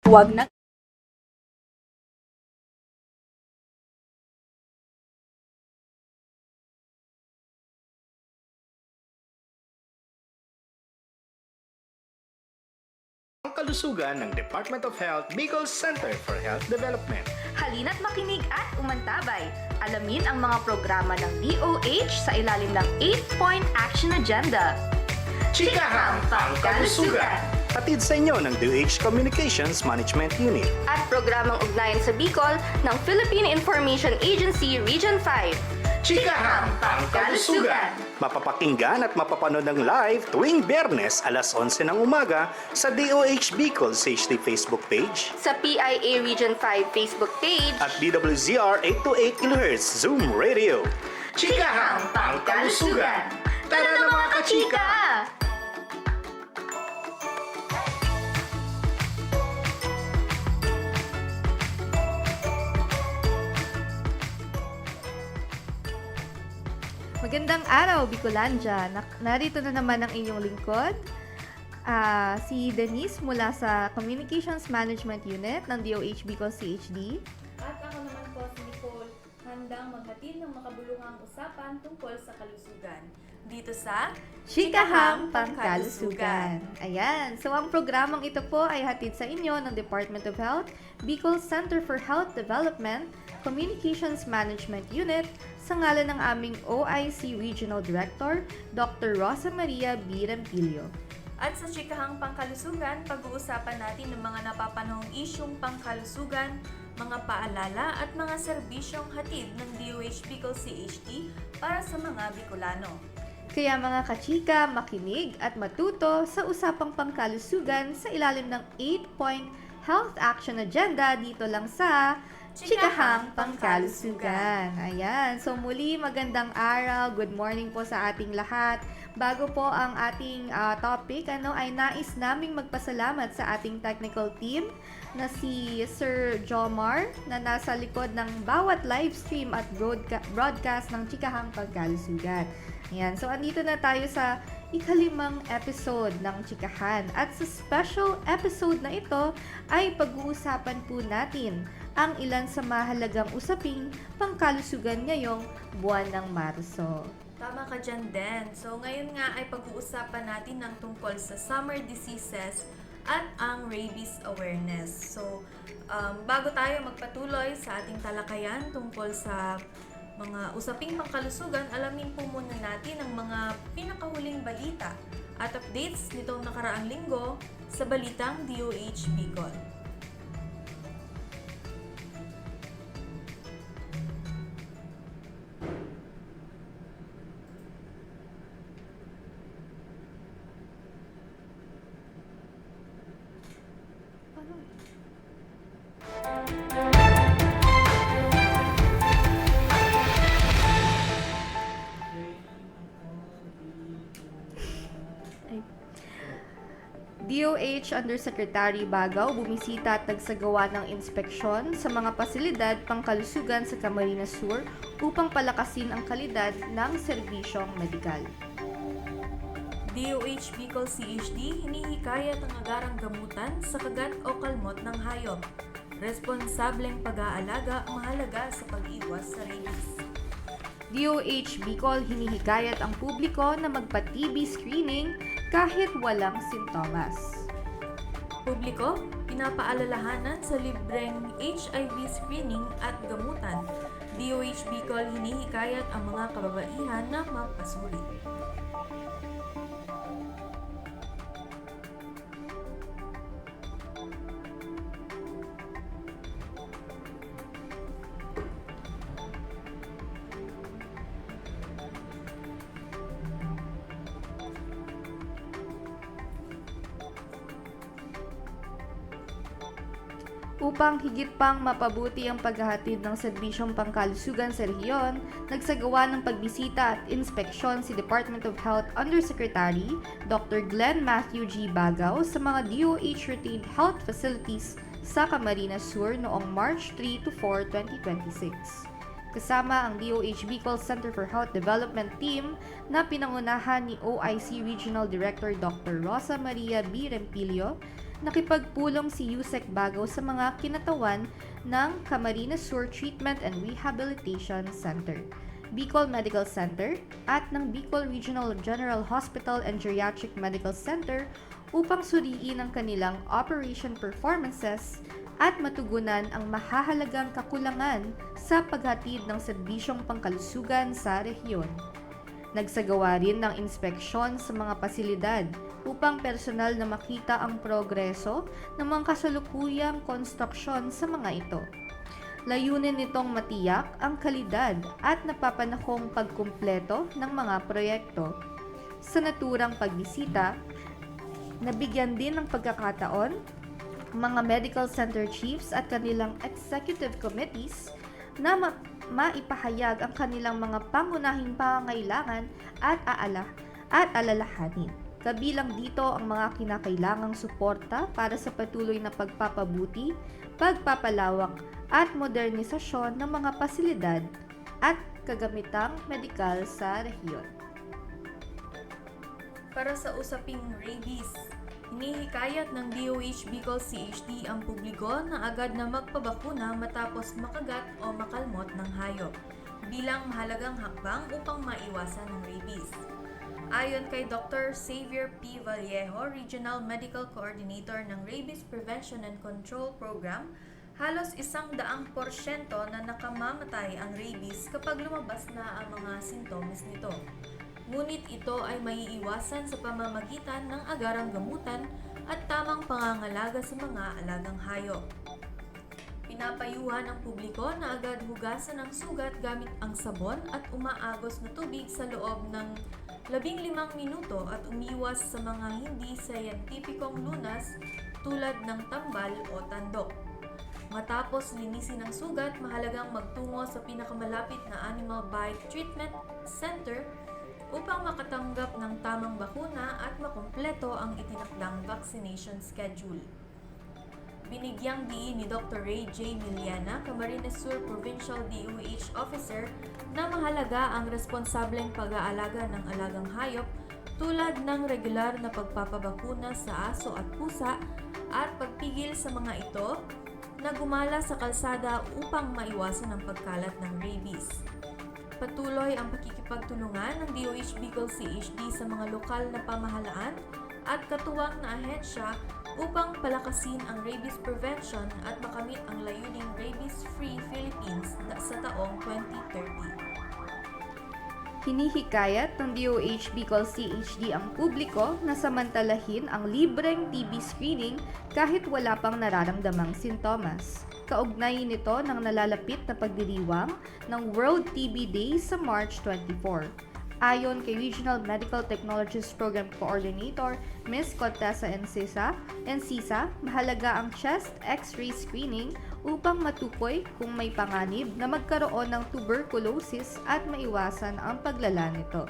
Huwag na ang kalusugan ng Department of Health Bicol Center for Health Development. Halina't makinig at umantabay. Alamin ang mga programa ng DOH sa ilalim ng 8-Point Action Agenda. Chikahang Pangkalusugan! Hatid sa inyo ng DOH Communications Management Unit. At programang ugnayan sa Bicol ng Philippine Information Agency Region 5. Chikahang Pangkalusugan! Mapapakinggan at mapapanood ng live tuwing Biyernes alas 11 ng umaga sa DOH Bicol CHD Facebook page Sa PIA Region 5 Facebook page. at DWZR 828 kHz Zoom Radio. Chikahang Pangkalusugan! Tara na mga kachika! Magandang araw, Bicolandia. Narito na naman ang inyong lingkod, si Denise mula sa Communications Management Unit ng DOH Bicol CHD. At ako naman po si Nicole, handang maghatid ng makabuluhang usapan tungkol sa kalusugan. Dito sa Chikahang Pangkalusugan. Ayan. So, ang programang ito po ay hatid sa inyo ng Department of Health, Bicol Center for Health Development, Communications Management Unit, sa ngalan ng aming OIC Regional Director, Dr. Rosa Maria B. Rampilio. At sa Chikahang Pangkalusugan, pag-uusapan natin ng mga napapanahong isyong pangkalusugan, mga paalala at mga serbisyong hatid ng DOH Bicol CHD para sa mga Bicolano. Kaya mga kachika, makinig at matuto sa usapang pangkalusugan sa ilalim ng 8-Point Health Action Agenda dito lang sa Chikahang Pangkalusugan. Ayan. So muli, magandang araw. Good morning po sa ating lahat. Bago po ang ating topic, ay nais naming magpasalamat sa ating technical team na si Sir Jomar na nasa likod ng bawat live stream at broadcast ng Chikahang Pangkalusugan. Ayan. So andito na tayo sa ikalimang episode ng Chikahan. At sa special episode na ito ay pag-uusapan po natin ang ilan sa mahalagang usaping pangkalusugan ngayong buwan ng Marso. Tama ka dyan, Den. So ngayon nga ay pag-uusapan natin ng tungkol sa summer diseases at ang rabies awareness. So bago tayo magpatuloy sa ating talakayan tungkol sa mga usaping pangkalusugan, alamin po muna natin ang mga pinakahuling balita at updates nitong nakaraang linggo sa Balitang DOH Bicol. DOH Undersecretary Bagaw bumisita at nagsagawa ng inspeksyon sa mga pasilidad pangkalusugan sa Camarines Sur upang palakasin ang kalidad ng serbisyong medikal. DOH Bicol CHD hinihikayat ang agarang gamutan sa kagat o kalmot ng hayop. Responsableng pag-aalaga mahalaga sa pag-iwas sa rabies. DOH Bicol hinihikayat ang publiko na magpa-TB screening kahit walang sintomas. Publiko, pinapaalalahanan sa libreng HIV screening at gamutan. DOH Bicol hinihikayat ang mga kababaihan na mapasuri. Upang higit pang mapabuti ang paghahatid ng serbisyong pangkalusugan sa rehiyon, nagsagawa ng pagbisita at inspeksyon si Department of Health Undersecretary Dr. Glenn Matthew G. Bagaw sa mga DOH retained health facilities sa Camarines Sur noong March 3 to 4, 2026. kasama ang DOH Bicol Center for Health Development Team na pinangunahan ni OIC Regional Director Dr. Rosa Maria B. Rempilio. Nakipagpulong si Yusek Bagaw sa mga kinatawan ng Camarines Sur Treatment and Rehabilitation Center, Bicol Medical Center at ng Bicol Regional General Hospital and Geriatric Medical Center upang suriin ang kanilang operation performances at matugunan ang mahahalagang kakulangan sa paghatid ng serbisyong pangkalusugan sa rehiyon. Nagsagawa rin ng inspeksyon sa mga pasilidad upang personal na makita ang progreso ng mga kasalukuyang konstruksyon sa mga ito. Layunin nitong matiyak ang kalidad at napapanahong pagkumpleto ng mga proyekto. Sa naturang pagbisita, nabigyan din ng pagkakataon mga medical center chiefs at kanilang executive committees na maipahayag ang kanilang mga pangunahing pangangailangan at alalahanin. Kabilang dito ang mga kinakailangang suporta para sa patuloy na pagpapabuti, pagpapalawak at modernisasyon ng mga pasilidad at kagamitang medikal sa rehiyon. Para sa usaping rabies, hinihikayat ng DOH Bicol CHD ang publiko na agad na magpabakuna matapos makagat o makalmot ng hayop bilang mahalagang hakbang upang maiwasan ang rabies. Ayon kay Dr. Xavier P. Vallejo, Regional Medical Coordinator ng Rabies Prevention and Control Program, halos 100% na nakamamatay ang rabies kapag lumabas na ang mga sintomas nito. Ngunit ito ay maiiwasan sa pamamagitan ng agarang gamutan at tamang pangangalaga sa mga alagang hayop. Pinapayuhan ang publiko na agad hugasan ang sugat gamit ang sabon at umaagos na tubig sa loob ng 15 minuto at umiwas sa mga hindi siyentipikong lunas tulad ng tambal o tandok. Matapos linisin ang sugat, mahalagang magtungo sa pinakamalapit na Animal Bite Treatment Center upang makatanggap ng tamang bakuna at makumpleto ang itinakdang vaccination schedule. Binigyang diin ni Dr. Ray J. Miliana, Camarines Sur Provincial DOH Officer, na mahalaga ang responsableng pag-aalaga ng alagang hayop tulad ng regular na pagpapabakuna sa aso at pusa at pagpigil sa mga ito na gumala sa kalsada upang maiwasan ang pagkalat ng rabies. Patuloy ang pakikipagtulungan ng DOH Bicol CHD sa mga lokal na pamahalaan at katuwang na ahensya upang palakasin ang rabies prevention at makamit ang layuning Rabies-Free Philippines sa taong 2030. Hinihikayat ng DOH Bicol CHD ang publiko na samantalahin ang libreng TB screening kahit wala pang nararamdamang sintomas. Kaugnay nito ng nalalapit na pagdiriwang ng World TB Day sa March 24. Ayon kay Regional Medical Technologies Program Coordinator Ms. Contessa Encisa, mahalaga ang chest X-ray screening upang matukoy kung may panganib na magkaroon ng tuberculosis at maiwasan ang paglala nito.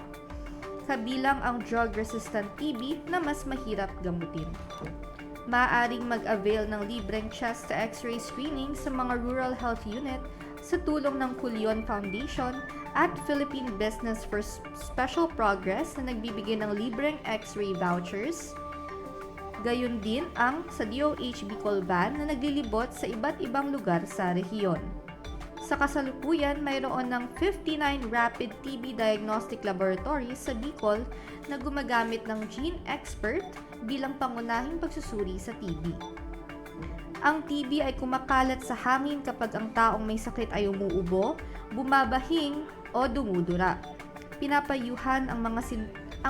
Kabilang ang drug-resistant TB na mas mahirap gamutin. Maaaring mag-avail ng libreng chest X-ray screening sa mga rural health unit sa tulong ng Kulyon Foundation at Philippine Business for Special Progress na nagbibigay ng libreng X-ray vouchers. Gayon din ang sa DOH Bicol Van na naglilibot sa iba't ibang lugar sa rehiyon. Sa kasalukuyan, mayroon ng 59 rapid TB diagnostic laboratories sa Bicol na gumagamit ng Gene Expert bilang pangunahing pagsusuri sa TB. Ang TB ay kumakalat sa hangin kapag ang taong may sakit ay umuubo, bumabahing o dumudura. Pinapayuhan ang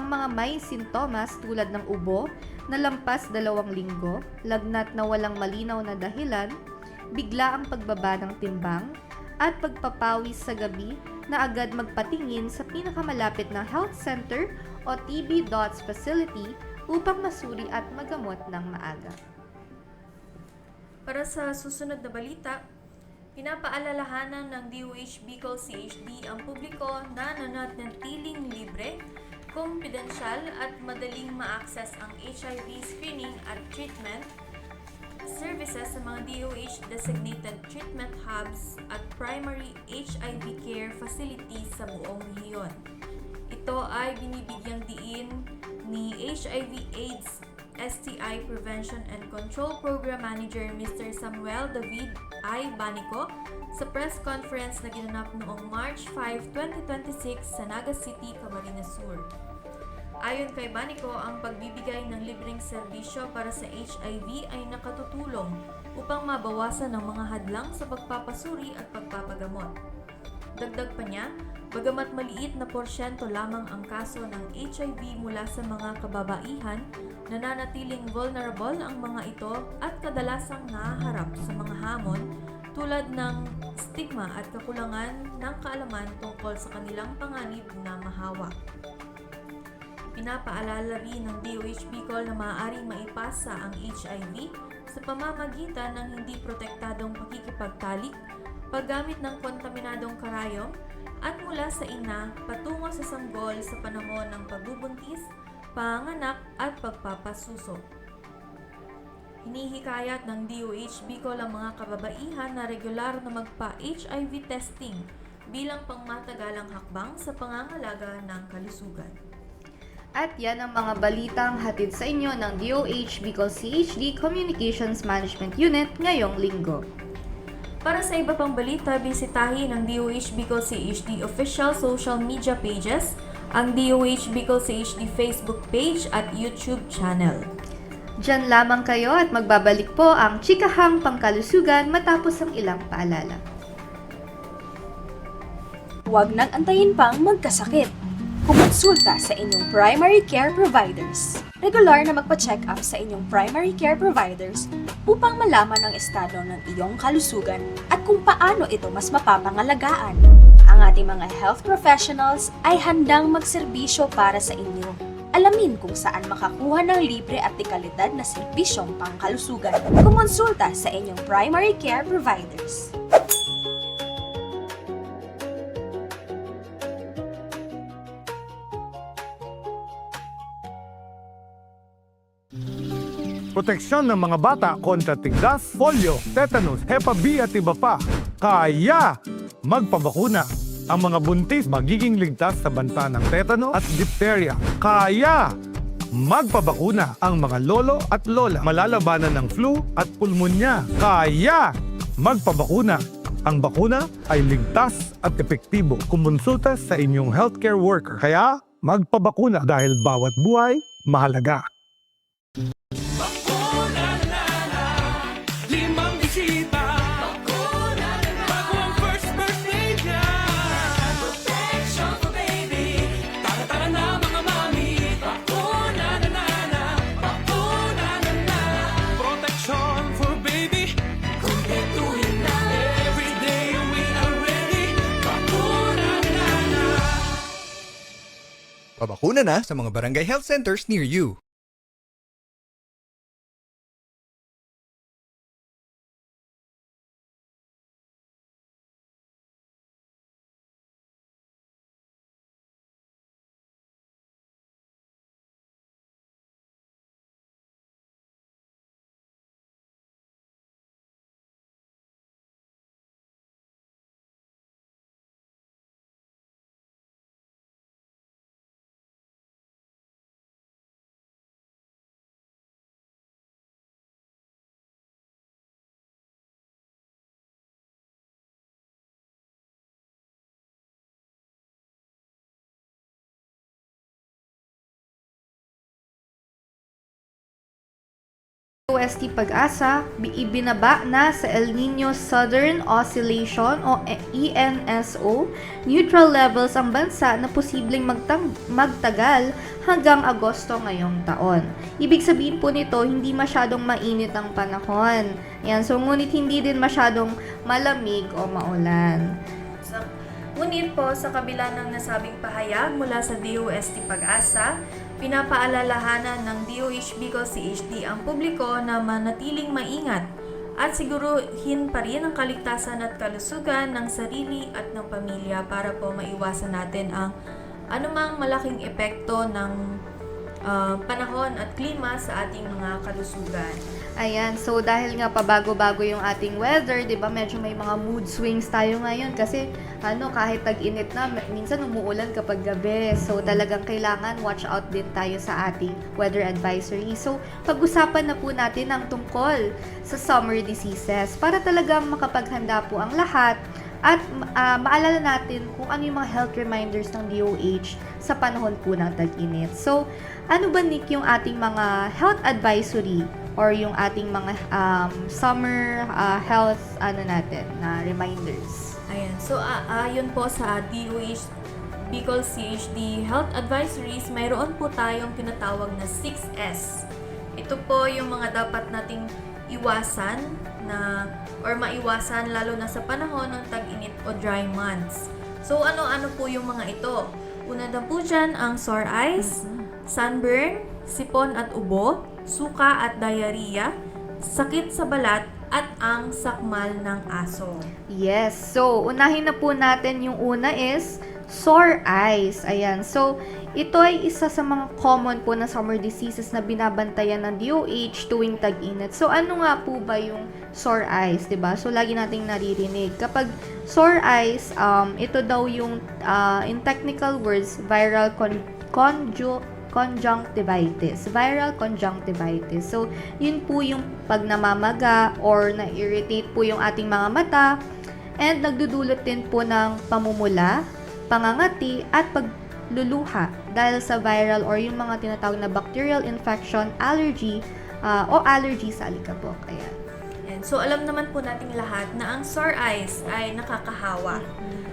mga may sintomas tulad ng ubo na lampas 2 linggo, lagnat na walang malinaw na dahilan, bigla ang pagbaba ng timbang, at pagpapawis sa gabi na agad magpatingin sa pinakamalapit na health center o TB DOTS facility upang masuri at magamot ng maaga. Para sa susunod na balita, pinapaalalahanan ng DOH Bicol CHD ang publiko na nananatiling libre, kumpidensyal at madaling ma-access ang HIV screening at treatment services services sa mga DOH-designated treatment hubs at primary HIV care facilities sa buong rehiyon. Ito ay binibigyang diin ni HIV/AIDS STI Prevention and Control Program Manager Mr. Samuel David I. Banico sa press conference na ginanap noong March 5, 2026 sa Naga City, Camarines Sur. Ayon kay Banico, ang pagbibigay ng libreng serbisyo para sa HIV ay nakatutulong upang mabawasan ang mga hadlang sa pagpapasuri at pagpapagamot. Dagdag pa niya, bagamat maliit na porsyento lamang ang kaso ng HIV mula sa mga kababaihan, nananatiling vulnerable ang mga ito at kadalasang nahaharap sa mga hamon tulad ng stigma at kakulangan ng kaalaman tungkol sa kanilang panganib na mahawa. Pinapaalala rin ng DOH Bicol na maaaring maipasa ang HIV sa pamamagitan ng hindi protektadong pakikipagtalik, paggamit ng kontaminadong karayom, at mula sa ina patungo sa sanggol sa panahon ng pagbubuntis, panganak at pagpapasuso. Hinihikayat ng DOH Bicol ang mga kababaihan na regular na magpa-HIV testing bilang pangmatagalang hakbang sa pangangalaga ng kalusugan. At yan ang mga balitang hatid sa inyo ng DOH Bicol CHD Communications Management Unit ngayong linggo. Para sa iba pang balita, bisitahin ang DOH Bicol CHD official social media pages, ang DOH Bicol CHD Facebook page at YouTube channel. Diyan lamang kayo at magbabalik po ang Chikahang Pangkalusugan matapos ang ilang paalala. Huwag nang antayin pang magkasakit. Kumonsulta sa inyong primary care providers. Regular na magpa-check up sa inyong primary care providers upang malaman ang estado ng iyong kalusugan at kung paano ito mas mapapangalagaan. Ang ating mga health professionals ay handang magserbisyo para sa inyo. Alamin kung saan makakuha ng libre at dekalidad na serbisyong pangkalusugan. Kumonsulta sa inyong primary care providers. Proteksyon ng mga bata kontra tigdas, polio, tetanus, Hepa B at iba pa. Kaya magpabakuna. Ang mga buntis magiging ligtas sa banta ng tetano at diphtheria. Kaya magpabakuna. Ang mga lolo at lola malalabanan ng flu at pulmonya. Kaya magpabakuna. Ang bakuna ay ligtas at epektibo. Kumonsulta sa inyong healthcare worker. Kaya magpabakuna dahil bawat buhay mahalaga. Pabakuna na sa mga barangay health centers near you. OST Pag-asa, ibinaba na sa El Nino Southern Oscillation o ENSO neutral levels ang bansa na posibleng magtagal hanggang Agosto ngayong taon. Ibig sabihin po nito, hindi masyadong mainit ang panahon. Yan, so ngunit hindi din masyadong malamig o maulan. Ngunit po, sa kabila ng nasabing pahayag mula sa DOST Pag-asa, pinapaalalahanan ng DOH Bicol CHD ang publiko na manatiling maingat at siguruhin pa rin ang kaligtasan at kalusugan ng sarili at ng pamilya para po maiwasan natin ang anumang malaking epekto ng panahon at klima sa ating mga kalusugan. Ayan, so dahil nga pabago-bago yung ating weather, 'di ba? Medyo may mga mood swings tayo ngayon kasi kahit tag-init na, minsan umuulan kapag gabi. So talagang kailangan watch out din tayo sa ating weather advisory. So pag-usapan na po natin ang tungkol sa summer diseases para talagang makapaghanda po ang lahat at maalala natin kung ano yung mga health reminders ng DOH sa panahon po ng tag-init. So, ano ba, Nick, yung ating mga health advisory or yung ating mga summer health na reminders? Ayan. So, ayon po sa DOH Bicol CHD Health Advisories, mayroon po tayong tinatawag na 6S. Ito po yung mga dapat nating iwasan or maiwasan lalo na sa panahon ng tag-init o dry months. So, ano-ano po yung mga ito? Una na po dyan ang sore eyes, sunburn, sipon at ubo, suka at diarrhea, sakit sa balat, at ang sakmal ng aso. Yes. So, unahin na po natin yung una is sore eyes. Ayan. So, ito ay isa sa mga common po na summer diseases na binabantayan ng DOH tuwing tag-init. So, ano nga po ba yung sore eyes, 'di ba? So, lagi nating naririnig. Kapag sore eyes, ito daw yung in technical words, viral conjunctivitis. Viral conjunctivitis. So, yun po yung pag namamaga or na-irritate po yung ating mga mata and nagdudulot din po ng pamumula, pangangati at pagluluha dahil sa viral or yung mga tinatawag na bacterial infection, allergy o allergy sa alikabok. Ayan. Ayan. So, alam naman po nating lahat na ang sore eyes ay nakakahawa.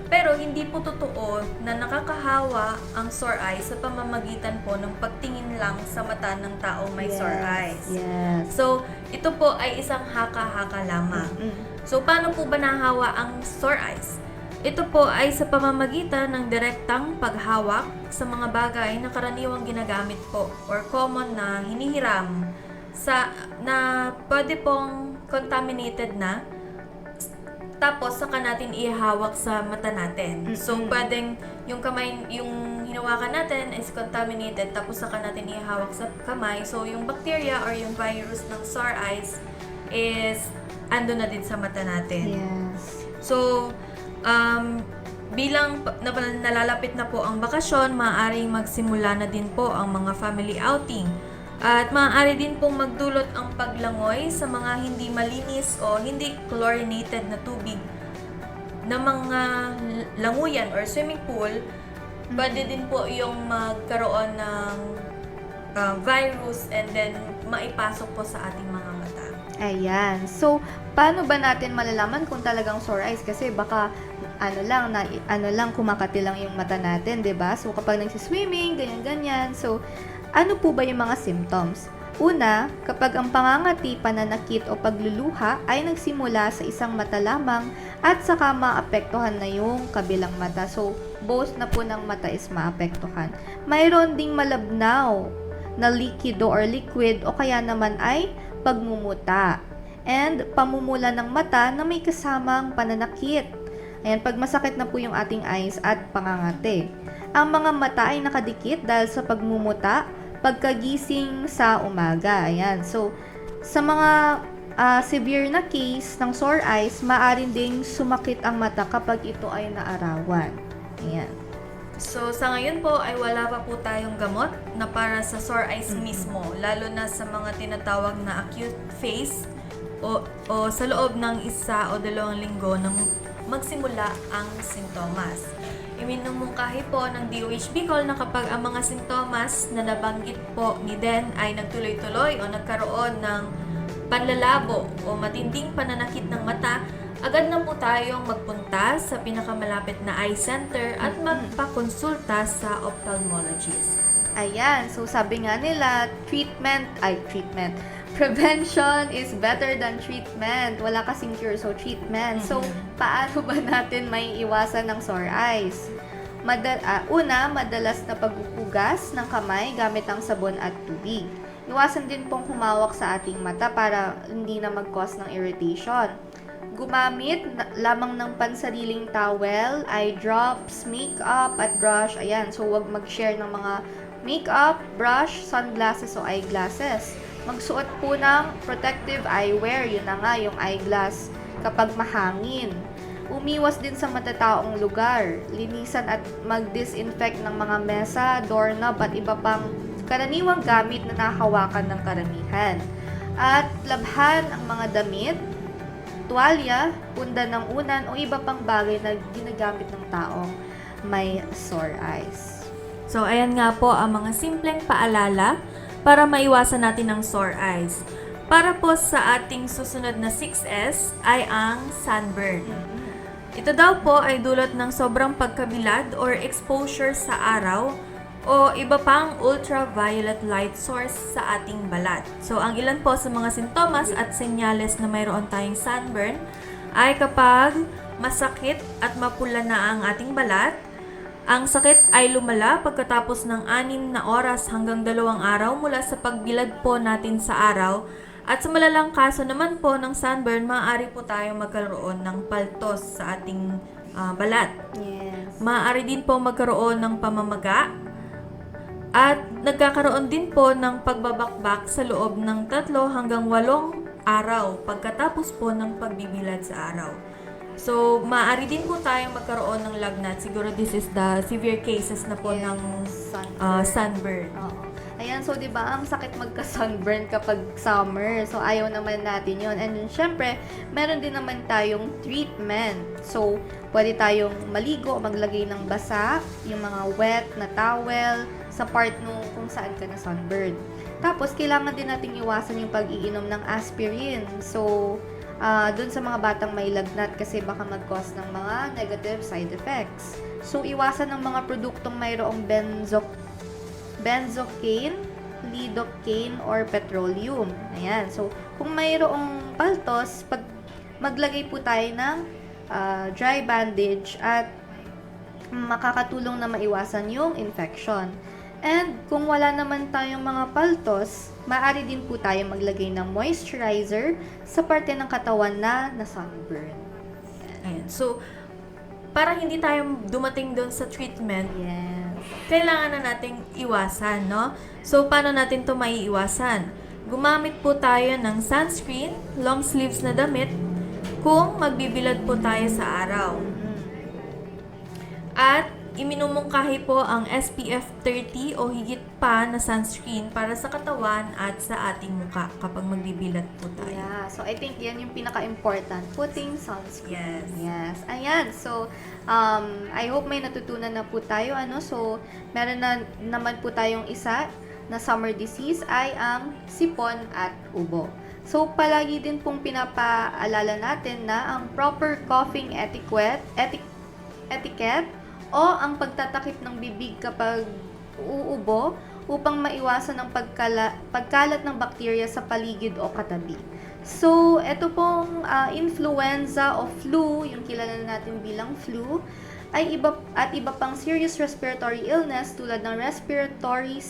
Pero hindi po totoo na nakakahawa ang sore eyes sa pamamagitan po ng pagtingin lang sa mata ng taong may sore eyes. Yes. So, ito po ay isang haka-haka lamang. So, paano po ba nahawa ang sore eyes? Ito po ay sa pamamagitan ng direktang paghawak sa mga bagay na karaniwang ginagamit po or common na hinihiram na pwede pong contaminated na, tapos saka natin ihawak sa mata natin. So, pwedeng yung hinawakan natin is contaminated, tapos saka natin ihawak sa kamay. So, yung bacteria or yung virus ng sore eyes is ando na din sa mata natin. Yes. So, bilang nalalapit na po ang bakasyon, maaaring magsimula na din po ang mga family outing. At maaari din pong magdulot ang paglangoy sa mga hindi malinis o hindi chlorinated na tubig na mga languyan or swimming pool. Pwede din po yung magkaroon ng virus and then maipasok po sa ating mga mata. Ayan. So, paano ba natin malalaman kung talagang sore eyes? Kasi baka kumakati lang yung mata natin, 'di ba? So, kapag nagsiswimming, ganyan-ganyan. So, ano po ba yung mga symptoms? Una, kapag ang pangangati, pananakit o pagluluha ay nagsimula sa isang mata lamang at saka maapektuhan na yung kabilang mata. So, both na po ng mata is maapektuhan. Mayroon ding malabnaw na likido or liquid o kaya naman ay pagmumuta. And pamumula ng mata na may kasamang pananakit. Ayan, pag masakit na po yung ating eyes at pangangati. Ang mga mata ay nakadikit dahil sa pagmumuta, pagkagising sa umaga. Ayan. So, sa mga severe na case ng sore eyes, maaaring ding sumakit ang mata kapag ito ay naarawan. Ayan. So, sa ngayon po ay wala pa po tayong gamot na para sa sore eyes mismo, lalo na sa mga tinatawag na acute phase o sa loob ng 1 o 2 linggo nang magsimula ang sintomas. Iminumungkahi po ng DOH Bicol na kapag ang mga sintomas na nabanggit po ni Den ay nagtuloy-tuloy o nagkaroon ng panlalabo o matinding pananakit ng mata, agad na po tayong magpunta sa pinakamalapit na eye center at magpakonsulta sa ophthalmologist. Ayan. So, sabi nga nila, prevention is better than treatment. Wala kasing cure, so treatment. So, paano ba natin may iwasan ng sore eyes? Una, madalas na paghuhugas ng kamay gamit ang sabon at tubig. Iwasan din pong humawak sa ating mata para hindi na mag-cause ng irritation. Gumamit lamang ng pansariling towel, eye drops, makeup at brush. Ayan, so huwag mag-share ng mga makeup, brush, sunglasses o eyeglasses. Magsuot po ng protective eyewear, yun na nga, yung eyeglass kapag mahangin. Umiwas din sa matataong lugar. Linisan at mag-disinfect ng mga mesa, doorknob at iba pang karaniwang gamit na nahawakan ng karamihan. At labhan ang mga damit, tuwalya, pundan ng unan o iba pang bagay na ginagamit ng taong may sore eyes. So, ayan nga po ang mga simpleng paalala para maiwasan natin ang sore eyes. Para po sa ating susunod na 6S ay ang sunburn. Ito daw po ay dulot ng sobrang pagkabilad or exposure sa araw o iba pang ultraviolet light source sa ating balat. So, ang ilan po sa mga sintomas at senyales na mayroon tayong sunburn ay kapag masakit at mapula na ang ating balat. Ang sakit ay lumala pagkatapos ng 6 na oras hanggang 2 araw mula sa pagbilad po natin sa araw. At sa malalang kaso naman po ng sunburn, maaari po tayong magkaroon ng paltos sa ating balat. Yes. Maaari din po magkaroon ng pamamaga at nagkakaroon din po ng pagbabakbak sa loob ng 3 hanggang 8 araw pagkatapos po ng pagbibilad sa araw. So, maaari din po tayong magkaroon ng lagnat. Siguro this is the severe cases na po ng sunburn. Oo. Ayan, so 'di ba ang sakit magka-sunburn kapag summer. So ayaw naman natin 'yon. And then, syempre, meron din naman tayong treatment. So, pwede tayong maligo, maglagay ng basa, yung mga wet na towel sa part nung kung saan ka na sunburn. Tapos, kailangan din nating iwasan yung pag-iinom ng aspirin. So, dun sa mga batang may lagnat kasi baka mag-cause ng mga negative side effects. So, iwasan ng mga produktong mayroong benzocaine, lidocaine, or petroleum. Ayan. So, kung mayroong paltos, maglagay po tayo ng dry bandage at makakatulong na maiwasan yung infection. And kung wala naman tayong mga paltos, maaari din po tayo maglagay ng moisturizer sa parte ng katawan na sunburn. Ayan. So, para hindi tayo dumating doon sa treatment, Yes. kailangan na nating iwasan, no? So, paano natin to maiiwasan? Gumamit po tayo ng sunscreen, long sleeves na damit, kung magbibilad po tayo sa araw. At iminumungkahi po ang SPF 30 o higit pa na sunscreen para sa katawan at sa ating muka kapag magbibilad po tayo. Yeah. So, I think yan yung pinaka-important. Putting sunscreen. Yes. Ayan. So, I hope may natutunan na po tayo. So, meron na naman po tayong isa na summer disease ay ang sipon at ubo. So, palagi din pong pinapaalala natin na ang proper coughing etiquette o ang pagtatakip ng bibig kapag uubo upang maiwasan ang pagkalat ng bakterya sa paligid o katabi. So, ito pong influenza o flu, yung kilala natin bilang flu, ay iba pang serious respiratory illness tulad ng respiratory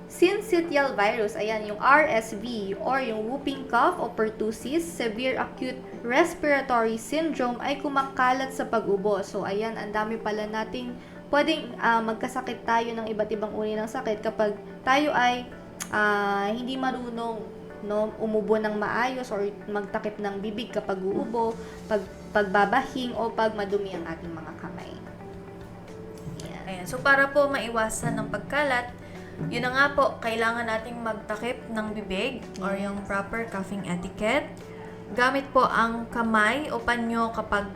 syncytial virus, ayan, yung RSV, or yung whooping cough o pertussis, severe acute respiratory syndrome ay kumakalat sa pag-ubo. So, ayan, ang dami pala nating pwedeng magkasakit tayo ng iba't ibang uri ng sakit kapag tayo ay hindi marunong umubo ng maayos or magtakip ng bibig kapag uubo, pagbabahing o pag madumi ang ating mga kamay. Ayan. So, para po maiwasan ng pagkalat, yun na nga po, kailangan nating magtakip ng bibig or yung proper coughing etiquette. Gamit po ang kamay o panyo kapag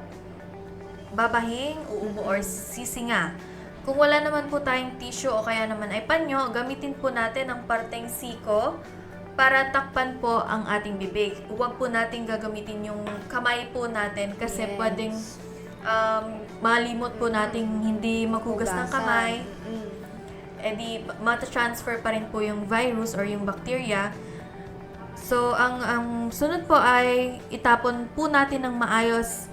babahing, uubo or sisinga. Kung wala naman po tayong tissue o kaya naman ay panyo, gamitin po natin ang parteng siko para takpan po ang ating bibig. Huwag po natin gagamitin yung kamay po natin kasi pwedeng malimot po nating hindi maghugas ng kamay. Di mata-transfer pa rin po yung virus or yung bacteria. So, ang sunod po ay itapon po natin ng maayos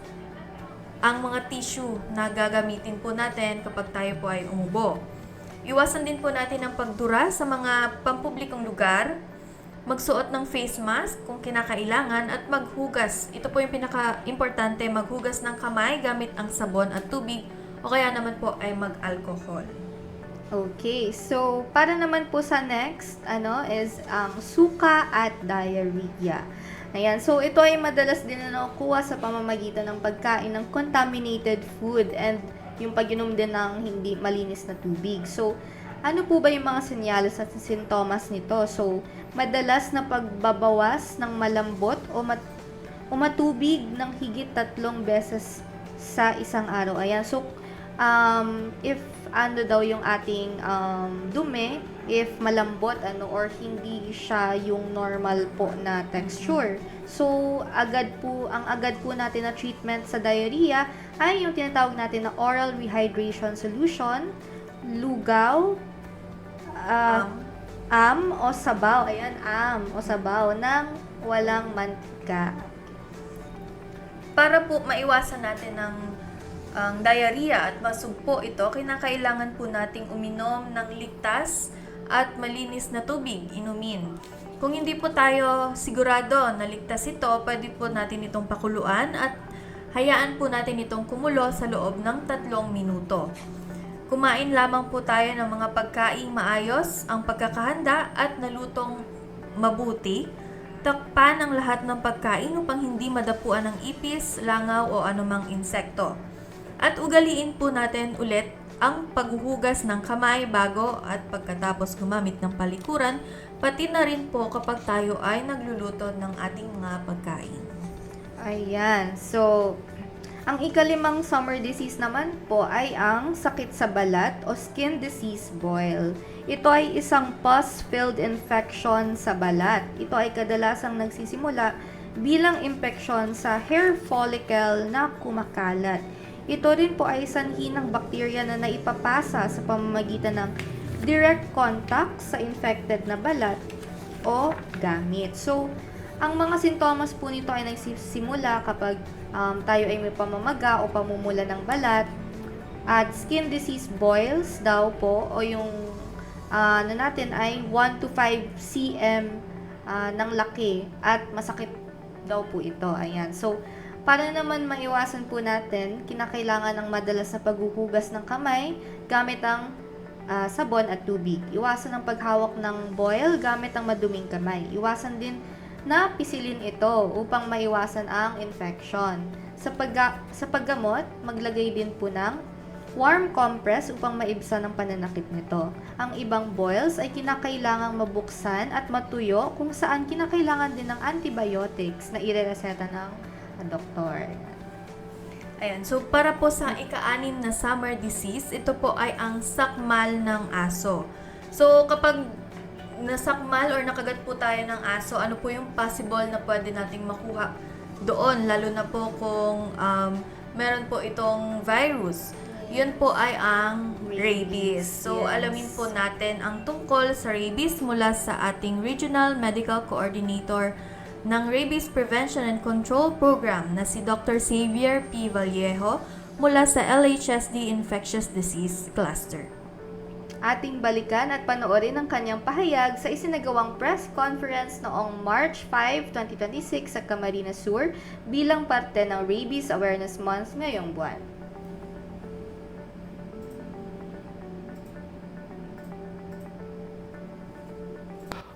ang mga tissue na gagamitin po natin kapag tayo po ay umubo. Iwasan din po natin ang pagdura sa mga pampublikong lugar, magsuot ng face mask kung kinakailangan at maghugas. Ito po yung pinaka-importante, maghugas ng kamay gamit ang sabon at tubig o kaya naman po ay mag-alcohol. Okay, so para naman po sa next, is ang suka at diarrhea. Ayan, so ito ay madalas din na nakukuha sa pamamagitan ng pagkain ng contaminated food and yung pag-inom din ng hindi malinis na tubig. So, ano po ba yung mga senyales at sintomas nito? So, madalas na pagbabawas ng malambot o matubig ng higit 3 beses sa isang araw. Ayan, so if ano daw yung ating dumi, if malambot or hindi siya yung normal po na texture. So, agad po natin na treatment sa diarrhea ay yung tinatawag natin na oral rehydration solution, lugaw, o sabaw. Ayan, o sabaw ng walang mantika. Para po maiwasan natin ang diarrhea at masugpo ito, kinakailangan po nating uminom ng ligtas at malinis na tubig, inumin. Kung hindi po tayo sigurado na ligtas ito, pwede po natin itong pakuluan at hayaan po natin itong kumulo sa loob ng 3 minuto. Kumain lamang po tayo ng mga pagkaing maayos, ang pagkakahanda at nalutong mabuti. Takpan ang lahat ng pagkain upang hindi madapuan ng ipis, langaw o anumang insekto. At ugaliin po natin ulit ang paghuhugas ng kamay bago at pagkatapos gumamit ng palikuran, pati na rin po kapag tayo ay nagluluto ng ating mga pagkain. Ayan, so ang ika-5 summer disease naman po ay ang sakit sa balat o skin disease boil. Ito ay isang pus-filled infection sa balat. Ito ay kadalasang nagsisimula bilang infection sa hair follicle na kumakalat. Ito rin po ay sanhi ng bakterya na naipapasa sa pamamagitan ng direct contact sa infected na balat o gamit. So, ang mga sintomas po nito ay nagsisimula kapag tayo ay may pamamaga o pamumula ng balat. At skin disease boils daw po o yung natin ay 1 to 5 cm ng laki at masakit daw po ito. Ayan. So, para naman maiwasan po natin, kinakailangan ng madalas na paghuhugas ng kamay gamit ang sabon at tubig. Iwasan ang paghawak ng boil gamit ang maduming kamay. Iwasan din na pisilin ito upang maiwasan ang infection. Sa paggamot, maglagay din po ng warm compress upang maibsan ang pananakit nito. Ang ibang boils ay kinakailangang mabuksan at matuyo kung saan kinakailangan din ng antibiotics na irereseta ng doktor. Ayan, so para po sa ika-6 na summer disease, ito po ay ang sakmal ng aso. So kapag nasakmal or nakagat po tayo ng aso, ano po yung possible na pwede nating makuha doon, lalo na po kung meron po itong virus. Yun po ay ang rabies. So alamin po natin ang tungkol sa rabies mula sa ating Regional Medical Coordinator ng Rabies Prevention and Control Program na si Dr. Xavier P. Vallejo mula sa LHSD Infectious Disease Cluster. Ating balikan at panoorin ang kanyang pahayag sa isinagawang press conference noong March 5, 2026 sa Camarines Sur bilang parte ng Rabies Awareness Month ngayong buwan.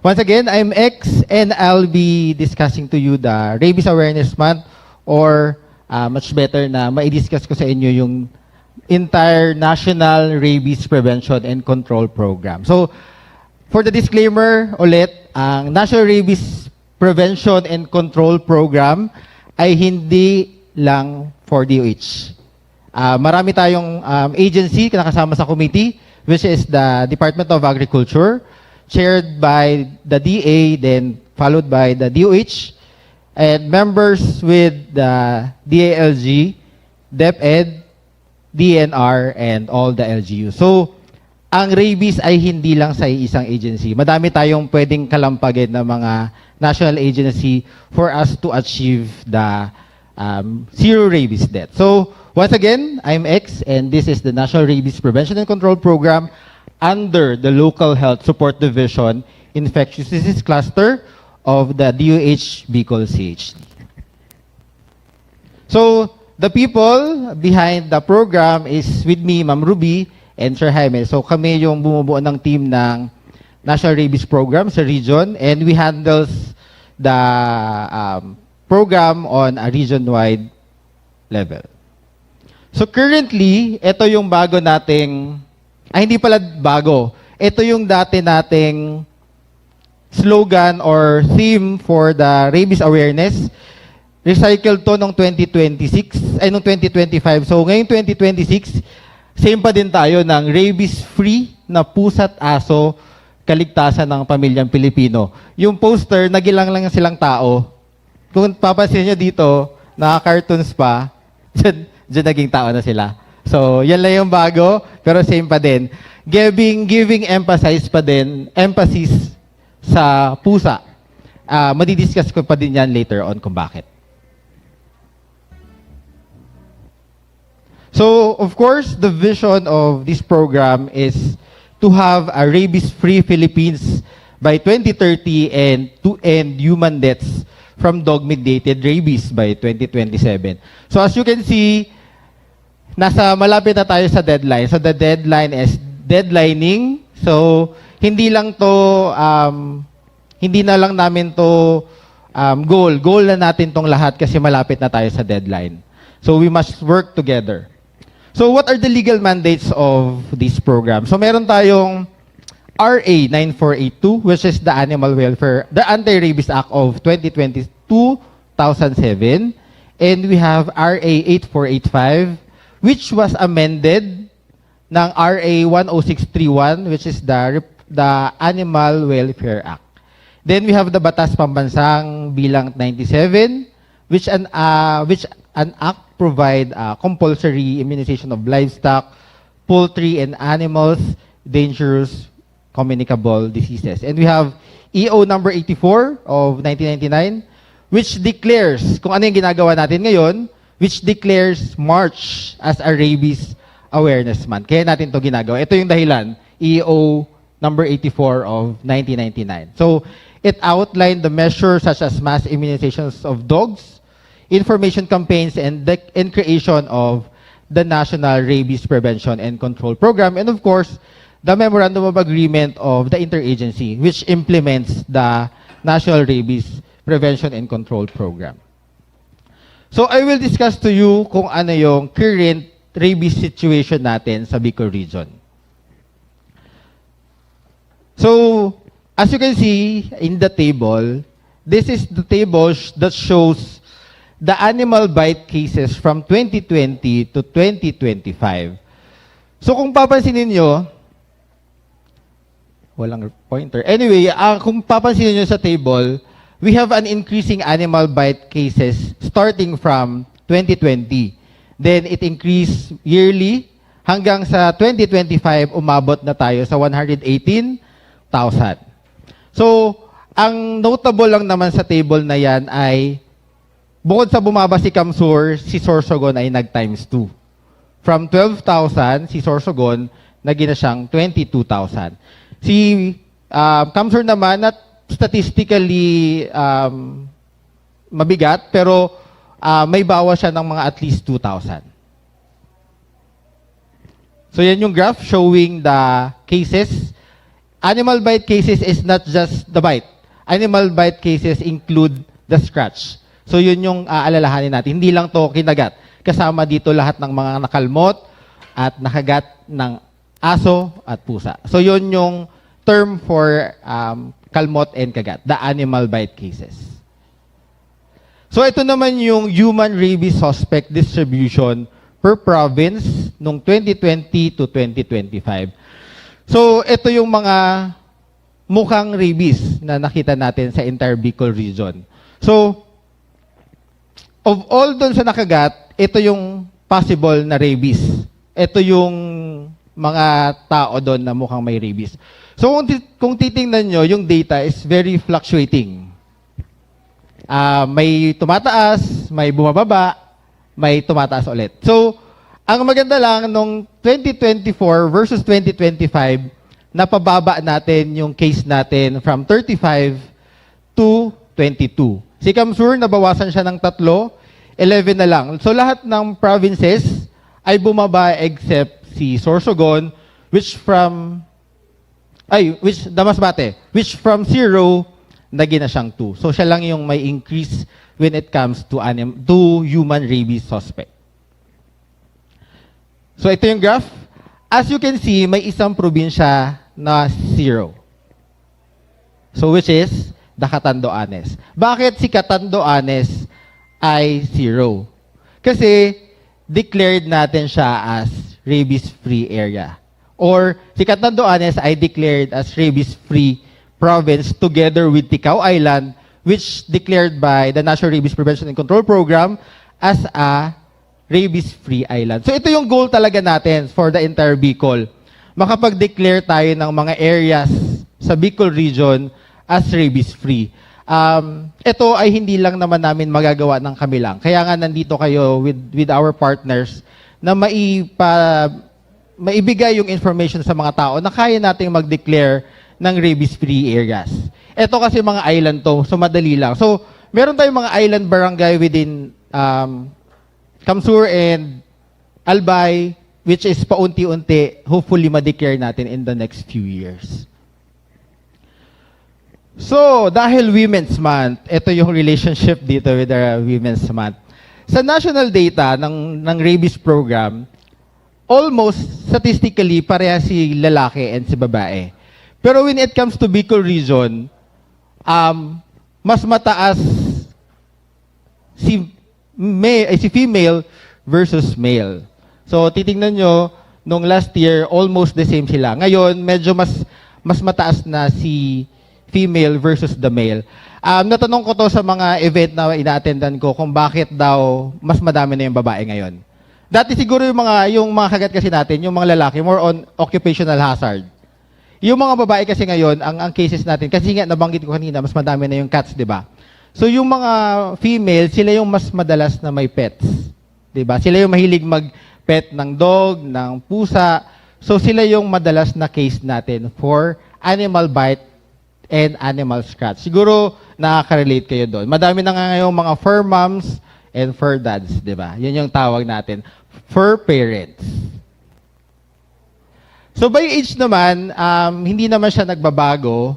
Once again, I'm X and I'll be discussing to you the Rabies Awareness Month or much better na mai-discuss ko sa inyo yung entire National Rabies Prevention and Control Program. So, for the disclaimer ulit, ang National Rabies Prevention and Control Program ay hindi lang for DOH. Marami tayong agency na kasama sa committee, which is the Department of Agriculture, chaired by the DA, then followed by the DOH, and members with the DALG, DepEd, DNR, and all the LGU. So, ang rabies ay hindi lang sa isang agency. Madami tayong pwedeng kalampagin na mga national agency for us to achieve the zero rabies death. So, once again, I'm X, and this is the National Rabies Prevention and Control Program under the Local Health Support Division Infectious Disease Cluster of the DOH Bicol CHD. So, the people behind the program is with me, Ma'am Ruby, and Sir Jaime. So kami yung bumubuo ng team ng National Rabies Program sa region, and we handles the program on a region-wide level. So currently, ito yung bago nating, hindi pala bago, ito yung dati nating slogan or theme for the rabies awareness. Recycle to noong 2026, ay noong 2025. So ngayong 2026, same pa din tayo ng rabies-free na pusa't aso kaligtasan ng pamilyang Pilipino. Yung poster, nagilang lang silang tao. Kung papansin nyo dito, naka-cartoons pa, dyan naging tao na sila. So, yan lang yung bago, pero same pa din. Giving emphasis sa pusa. Madidiscuss ko pa din yan later on kung bakit. So, of course, the vision of this program is to have a rabies-free Philippines by 2030 and to end human deaths from dog-mediated rabies by 2027. So, as you can see, malapit na tayo sa deadline. So, the deadline is deadlining. So, hindi lang to, hindi na lang namin to goal. Goal na natin tong lahat kasi malapit na tayo sa deadline. So, we must work together. So, what are the legal mandates of this program? So, meron tayong RA 9482, which is the the Anti-Rabies Act of 2007, and we have RA 8485, which was amended ng RA 10631, which is the Animal Welfare Act. Then we have the Batas Pambansang Bilang 97, which an act provide compulsory immunization of livestock, poultry, and animals, dangerous communicable diseases. And we have EO number 84 of 1999, which declares, kung ano yung ginagawa natin ngayon, which declares March as a Rabies Awareness Month. Kaya natin to ginagawa. Ito yung dahilan, EO number 84 of 1999. So, it outlined the measures such as mass immunizations of dogs, information campaigns, and creation of the National Rabies Prevention and Control Program, and of course, the Memorandum of Agreement of the Interagency, which implements the National Rabies Prevention and Control Program. So I will discuss to you kung ano yung current rabies situation natin sa Bicol region. So, as you can see in the table, this is the table that shows the animal bite cases from 2020 to 2025. So kung papansinin nyo, walang pointer. Anyway, kung papansinin nyo sa table, we have an increasing animal bite cases starting from 2020. Then it increased yearly hanggang sa 2025, umabot na tayo sa 118,000. So, ang notable lang naman sa table na yan ay bukod sa bumaba si Kamsur, si Sorsogon ay nag-times 2. From 12,000, si Sorsogon, naging na siyang 22,000. Si Kamsur naman, not statistically mabigat, pero may bawas siya ng mga at least 2,000. So yan yung graph showing the cases. Animal bite cases is not just the bite. Animal bite cases include the scratch. So yun yung aalalahanin natin. Hindi lang to kinagat. Kasama dito lahat ng mga nakalmot at nakagat ng aso at pusa. So yun yung term for kalmot and kagat, the animal bite cases. So ito naman yung human rabies suspect distribution per province nung 2020 to 2025. So ito yung mga mukhang rabies na nakita natin sa entire Bicol region. So of all doon sa nakagat, ito yung possible na rabies. Ito yung mga tao doon na mukhang may rabies. So kung titingnan nyo, yung data is very fluctuating. May tumataas, may bumababa, may tumataas ulit. So, ang maganda lang, nung 2024 versus 2025, napababa natin yung case natin from 35 to 22. Si Kamsur, nabawasan siya ng 3, 11 na lang. So lahat ng provinces ay bumaba except si Sorsogon, which from from 0, naging na siyang 2. So siya lang yung may increase when it comes to human rabies suspect. So ito yung graph. As you can see, may isang probinsya na 0. So which is the Catanduanes. Bakit si Catanduanes ay 0? Kasi declared natin siya as rabies-free area. Or si Catanduanes ay declared as rabies-free province together with Ticao Island, which declared by the National Rabies Prevention and Control Program as a rabies-free island. So ito yung goal talaga natin for the entire Bicol. Makapag-declare tayo ng mga areas sa Bicol region as rabies-free. Ito ay hindi lang naman namin magagawa ng kami lang. Kaya nga nandito kayo with our partners na maibigay yung information sa mga tao na kaya nating mag-declare ng rabies-free areas. Ito kasi mga island to, so madali lang. So, meron tayong mga island barangay within Kamsur and Albay, which is paunti-unti, hopefully ma-declare natin in the next few years. So, dahil Women's Month, ito yung relationship dito with the Women's Month. Sa national data ng rabies program, almost statistically, pareha si lalaki and si babae. Pero when it comes to Bicol region, mas mataas si female versus male. So, titingnan nyo, nung last year, almost the same sila. Ngayon, medyo mas mataas na si female versus the male. Natanong ko to sa mga event na ina-attendan ko kung bakit daw mas madami na yung babae ngayon. Dati siguro yung mga kagat kasi natin, yung mga lalaki, more on occupational hazard. Yung mga babae kasi ngayon, ang cases natin, kasi nga nabanggit ko kanina, mas madami na yung cats, di ba? So yung mga female, sila yung mas madalas na may pets. Di ba? Sila yung mahilig mag-pet ng dog, ng pusa. So sila yung madalas na case natin for animal bite and animal scratch. Siguro nakaka-relate kayo doon. Madami na nga ngayong mga fur moms and fur dads, di ba? Yun yung tawag natin. Fur parents. So by age naman, hindi naman siya nagbabago.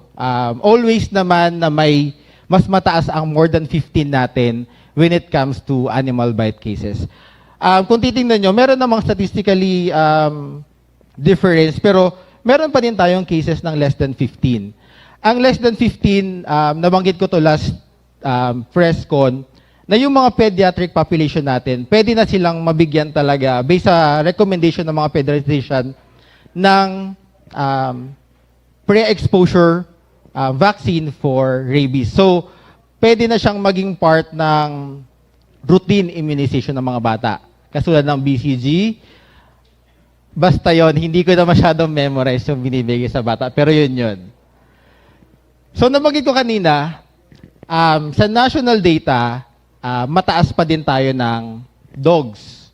Always naman na may mas mataas ang more than 15 natin when it comes to animal bite cases. Kung titingnan nyo, meron namang statistically difference, pero meron pa din tayong cases ng less than 15. Ang less than 15, nabanggit ko to last press con, na yung mga pediatric population natin, pwede na silang mabigyan talaga based sa recommendation ng mga pediatrician ng pre-exposure vaccine for rabies. So, pwede na siyang maging part ng routine immunization ng mga bata. Kasulad ng BCG. Basta yon, hindi ko na masyadong memorize yung binibigay sa bata. Pero yun. So, nabanggit ko kanina, sa national data, mataas pa din tayo ng dogs.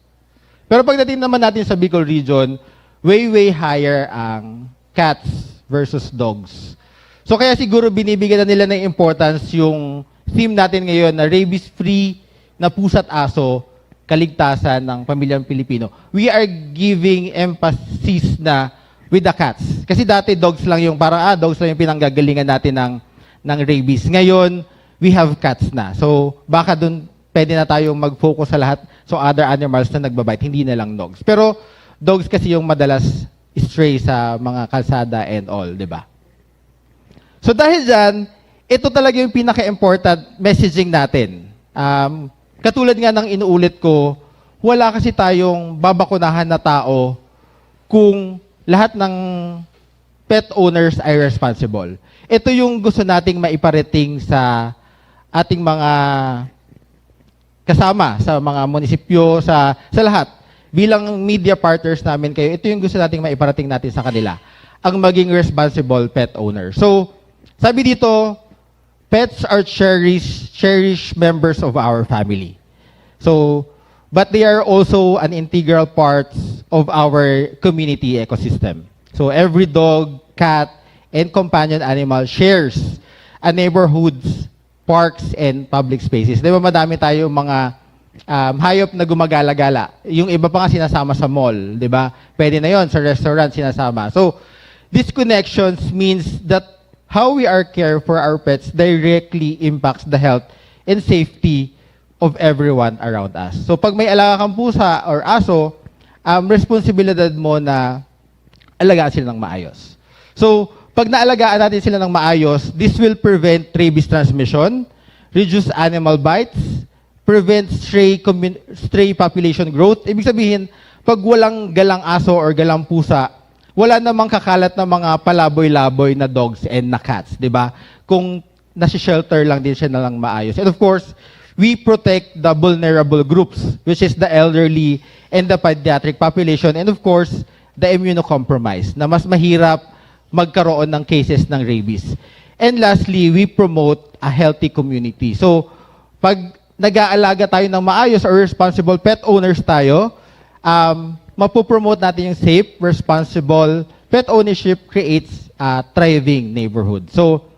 Pero pagdating naman natin sa Bicol region, way higher ang cats versus dogs. So kaya siguro binibigyan na nila ng importance yung theme natin ngayon na rabies-free na pusa't aso, kaligtasan ng pamilyang Pilipino. We are giving emphasis na with the cats. Kasi dati dogs lang yung dogs lang yung pinanggagalingan natin ng rabies. Ngayon, we have cats na. So baka dun pwede na tayong mag-focus sa lahat so other animals na nagbabite, hindi na lang dogs. Pero dogs kasi yung madalas stray sa mga kalsada and all, di ba? So dahil dyan, ito talaga yung pinaka-important messaging natin. Katulad nga ng inuulit ko, wala kasi tayong babakunahan na tao kung lahat ng pet owners ay responsible. Ito yung gusto nating maiparating sa ating mga kasama, sa mga munisipyo, sa lahat. Bilang media partners namin kayo, ito yung gusto nating maiparating natin sa kanila. Ang maging responsible pet owner. So, sabi dito, pets are cherished members of our family. So, but they are also an integral part of our community ecosystem. So, every dog, cat, and companion animal shares a neighborhoods, parks, and public spaces. Di ba madami tayo mga hayop na gumagala-gala. Yung iba pa nga sinasama sa mall, di ba? Pwede na yon sa restaurant sinasama. So, these connections means that how we are care for our pets directly impacts the health and safety of everyone around us. So, pag may alaga kang pusa or aso, responsibilidad mo na alagaan sila ng maayos. So, pag naalagaan natin sila ng maayos, this will prevent rabies transmission, reduce animal bites, prevent stray population growth. Ibig sabihin, pag walang galang aso or galang pusa, wala namang kakalat na mga palaboy-laboy na dogs and na cats, di ba? Kung nasi-shelter lang din siya na lang maayos. And of course, we protect the vulnerable groups, which is the elderly and the pediatric population, and of course, the immunocompromised, na mas mahirap magkaroon ng cases ng rabies. And lastly, we promote a healthy community. So, pag nag-aalaga tayo ng maayos or responsible pet owners tayo, mapopromote natin yung safe, responsible pet ownership creates a thriving neighborhood. So,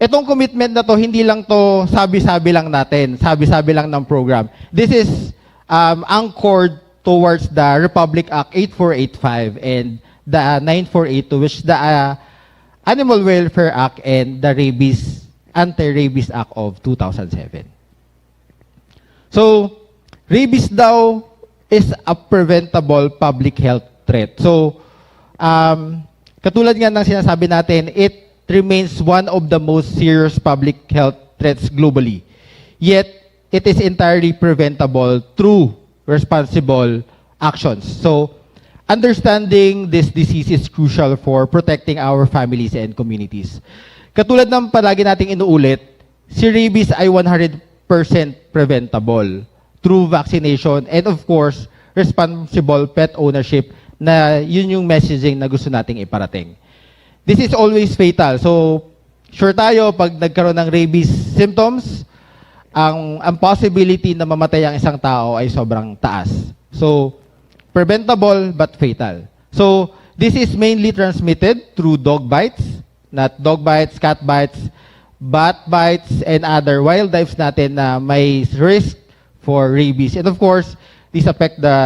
itong commitment na to, hindi lang to sabi-sabi lang natin, sabi-sabi lang ng program. This is anchored towards the Republic Act 8485 and the 9482, which the Animal Welfare Act and the Anti-Rabies Act of 2007. So, rabies daw is a preventable public health threat. So, katulad nga ng sinasabi natin, it remains one of the most serious public health threats globally. Yet, it is entirely preventable through responsible actions. So, understanding this disease is crucial for protecting our families and communities. Katulad ng palagi nating inuulit, si rabies ay 100% preventable through vaccination and of course, responsible pet ownership na yun yung messaging na gusto nating iparating. This is always fatal. So, sure tayo, pag nagkaroon ng rabies symptoms, ang possibility na mamatay ang isang tao ay sobrang taas. So, preventable but fatal. So, this is mainly transmitted through dog bites, not dog bites, cat bites, bat bites, and other wildlife natin na may risk for rabies. And of course, these affect the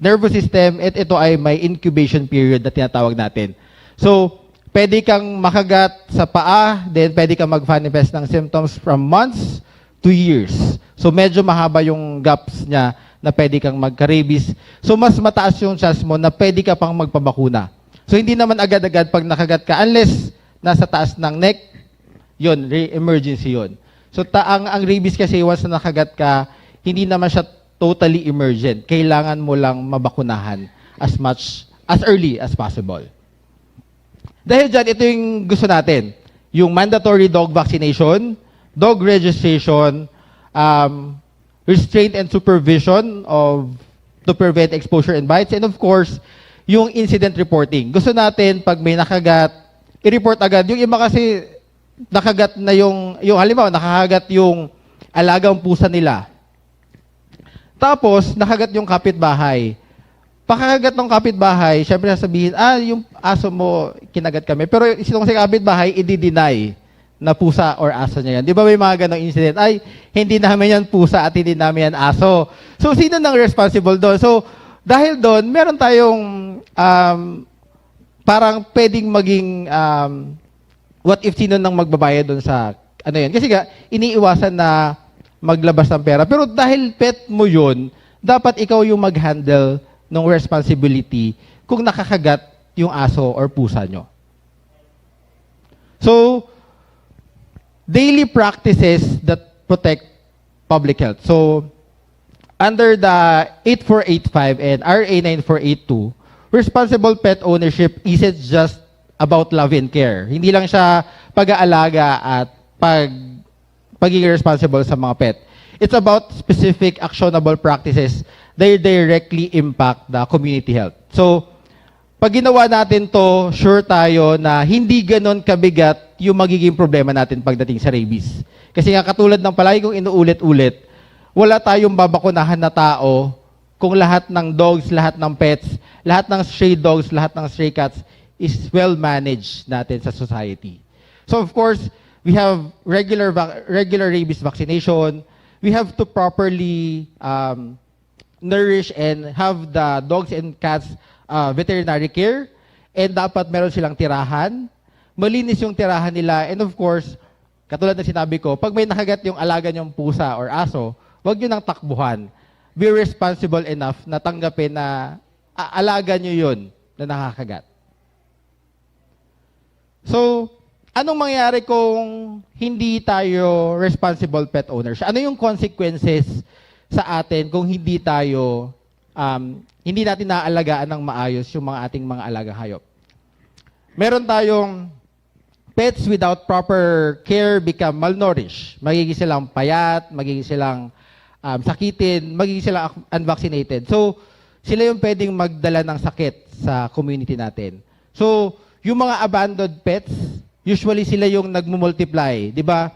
nervous system at ito ay may incubation period na tinatawag natin. So, pwede kang makagat sa paa, then pwede kang mag-manifest ng symptoms from months to years. So, medyo mahaba yung gaps niya na pwede kang magka-rabies. So, mas mataas yung chance mo na pwede ka pang magpabakuna. So, hindi naman agad-agad pag nakagat ka unless nasa taas ng neck, yun, emergency yun. So, ang rabies kasi once na nakagat ka, hindi naman siya totally emergent. Kailangan mo lang mabakunahan as early as possible. Dahil dyan, ito yung gusto natin. Yung mandatory dog vaccination, dog registration, restraint and supervision to prevent exposure and bites, and of course, yung incident reporting. Gusto natin, pag may nakagat, i-report agad. Yung iba kasi, nakagat na yung halimbawa, nakagat yung alagang pusa nila. Tapos, nakagat yung kapitbahay. Pagkakagat ng kapitbahay, syempre sasabihin, yung aso mo, kinagat kami. Pero itong si kapitbahay, i-deny na pusa or aso niya yan. Di ba may mga ganong incident? Hindi namin yan pusa at hindi namin yan aso. So, sino nang responsible doon? So, dahil doon, meron tayong parang pwedeng maging what if sino nang magbabayad doon sa ano yan. Kasi iniiwasan na maglabas ng pera. Pero dahil pet mo yun, dapat ikaw yung mag-handle ng responsibility kung nakakagat yung aso or pusa nyo. So, daily practices that protect public health. So, under the 8485 and RA 9482, responsible pet ownership isn't just about love and care. Hindi lang siya pag-aalaga at pagiging responsible sa mga pet. It's about specific actionable practices that directly impact the community health. So, pag ginawa natin to, sure tayo na hindi ganon kabigat yung magiging problema natin pagdating sa rabies. Kasi nga katulad ng palagi kong inuulit-ulit, wala tayong babakunahan na tao kung lahat ng dogs, lahat ng pets, lahat ng stray dogs, lahat ng stray cats is well managed natin sa society. So of course, we have regular rabies vaccination, we have to properly nourish and have the dogs and cats veterinary care, and dapat meron silang tirahan, malinis yung tirahan nila, and of course, katulad ng sinabi ko, pag may nakagat yung alaga niyong pusa or aso, huwag nyo nang takbuhan. Be responsible enough na tanggapin na alaga nyo yun na nakakagat. So, anong mangyayari kung hindi tayo responsible pet owners? Ano yung consequences sa atin kung hindi tayo, hindi natin naaalagaan ng maayos yung mga ating mga alagang hayop? Meron tayong pets without proper care become malnourished. Magiging silang payat, magiging silang sakitin, magiging silang unvaccinated. So, sila yung pwedeng magdala ng sakit sa community natin. So, yung mga abandoned pets, usually sila yung nagmumultiply. Di ba?